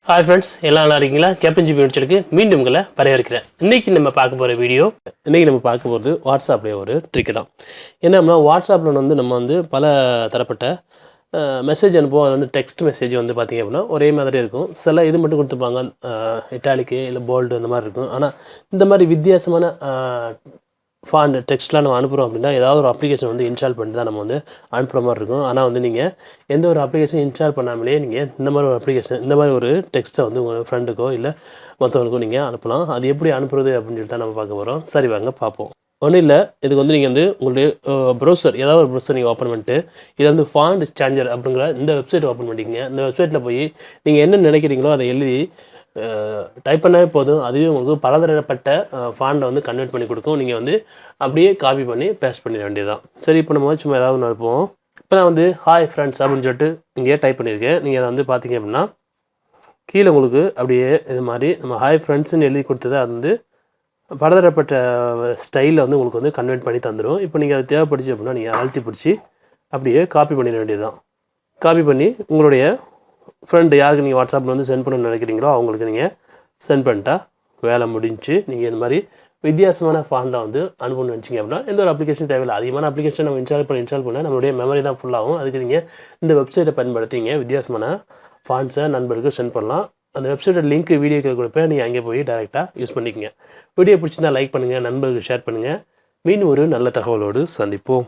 Hi friends, எல்லாம் நல்லா இருக்கீங்களா? கேப்டன் ஜிபி முடிச்சிருக்கு மீண்டும் உங்களை வரவேற்கிறேன். இன்றைக்கி நம்ம பார்க்க போகிறது வாட்ஸ்அப்லேயே ஒரு ட்ரிக்கு தான். என்னன்னா வாட்ஸ்அப்பில் நம்ம பல தரப்பட்ட மெசேஜ் அனுப்புவோம். அது டெக்ஸ்ட் மெசேஜ் பார்த்திங்க அப்படின்னா ஒரே மாதிரி இருக்கும். சில இது மட்டும் கொடுத்துருப்பாங்க, இட்டாலிக்கு இல்லை போல்டு அந்த மாதிரி இருக்கும். ஆனால் இந்த மாதிரி வித்தியாசமான ஃபாண்ட் டெக்ஸ்ட்லாம் நம்ம அனுப்புகிறோம் அப்படின்னா ஏதாவது ஒரு அப்ளிகேஷன் இன்ஸ்டால் பண்ணி தான் நம்ம அனுப்புகிற மாதிரி இருக்கும். ஆனால் நீங்கள் எந்த ஒரு அப்ளிகேஷன் இன்ஸ்டால் பண்ணாமலே நீங்கள் இந்த மாதிரி ஒரு அப்ளிகேஷன் இந்த மாதிரி ஒரு டெக்ஸ்ட்டை உங்கள் ஃப்ரெண்டுக்கோ இல்லை மற்றவங்களுக்கோ நீங்கள் அனுப்பலாம். அது எப்படி அனுப்புறது அப்படின்னு சொல்லிட்டு தான் நம்ம பார்க்க போகிறோம். சரி வாங்க பார்ப்போம். ஒன்றும் இல்லை, இதுக்கு நீங்கள் உங்களுடைய ப்ரௌசர் ஏதாவது ஒரு ப்ரௌசர் நீங்கள் ஓப்பன் பண்ணிட்டு இதில் ஃபாண்ட் சேஞ்சர் அப்படிங்கிற இந்த வெப்சைட் ஓப்பன் பண்ணிக்கிங்க. இந்த வெப்சைட்டில் போய் நீங்கள் என்ன நினைக்கிறீங்களோ அதை எழுதி டைப் பண்ணாவே போதும். அதுவே உங்களுக்கு பலதரப்பட்ட ஃபாண்டை கன்வெர்ட் பண்ணி கொடுக்கும். நீங்கள் அப்படியே காப்பி பண்ணி பேஸ்ட் பண்ணிட வேண்டியதுதான். சரி, இப்போ நம்ம சும்மா ஏதாவது ஒன்று இருப்போம். இப்போ நான் ஹாய் ஃப்ரெண்ட்ஸ் அப்படின்னு சொல்லிட்டு இங்கேயே டைப் பண்ணியிருக்கேன். நீங்கள் அதை பார்த்தீங்க அப்படின்னா கீழே உங்களுக்கு அப்படியே இது மாதிரி நம்ம ஹாய் ஃப்ரெண்ட்ஸ்ன்னு எழுதி கொடுத்ததை அது பலதரப்பட்ட ஸ்டைலில் உங்களுக்கு கன்வெர்ட் பண்ணி தந்துடும். இப்போ நீங்கள் அது தேவைப்படுச்சு அப்படின்னா நீங்கள் அழுத்தி பிடிச்சி அப்படியே காப்பி பண்ணிட வேண்டியதுதான். காப்பி பண்ணி உங்களுடைய ஃப்ரெண்டு யாருக்கு நீங்கள் வாட்ஸ்அப்பில் சென்ட் பண்ணணும்னு நினைக்கிறீங்களோ அவங்களுக்கு நீங்கள் சென்ட் பண்ணிட்டா வேலை முடிஞ்சு. நீங்கள் இந்த மாதிரி வித்தியாசமான ஃபாண்டை அனுப்பணும்னு நினச்சிங்க அப்படின்னா எந்த ஒரு அப்ளிகேஷன் தேவையில்லை. அதிகமான அப்ளிகேஷன் நம்ம இன்ஸ்டால் பண்ண நம்மளுடைய மெமரி தான் ஃபுல்லாகும். அதுக்கு நீங்கள் இந்த வெப்சைட்டை பயன்படுத்திங்க வித்தியாசமான ஃபாண்ட்ஸை நண்பருக்கு சென்ட் பண்ணலாம். அந்த வெப்சைட்டோட லிங்க் வீடியோக்கு கொடுப்பேன், நீங்கள் அங்கே போய் டேரெக்டாக யூஸ் பண்ணிக்கோங்க. வீடியோ பிடிச்சிருந்தா லைக் பண்ணுங்கள், நண்பர்களுக்கு ஷேர் பண்ணுங்கள். மீண்டும் ஒரு நல்ல தகவலோடு சந்திப்போம்.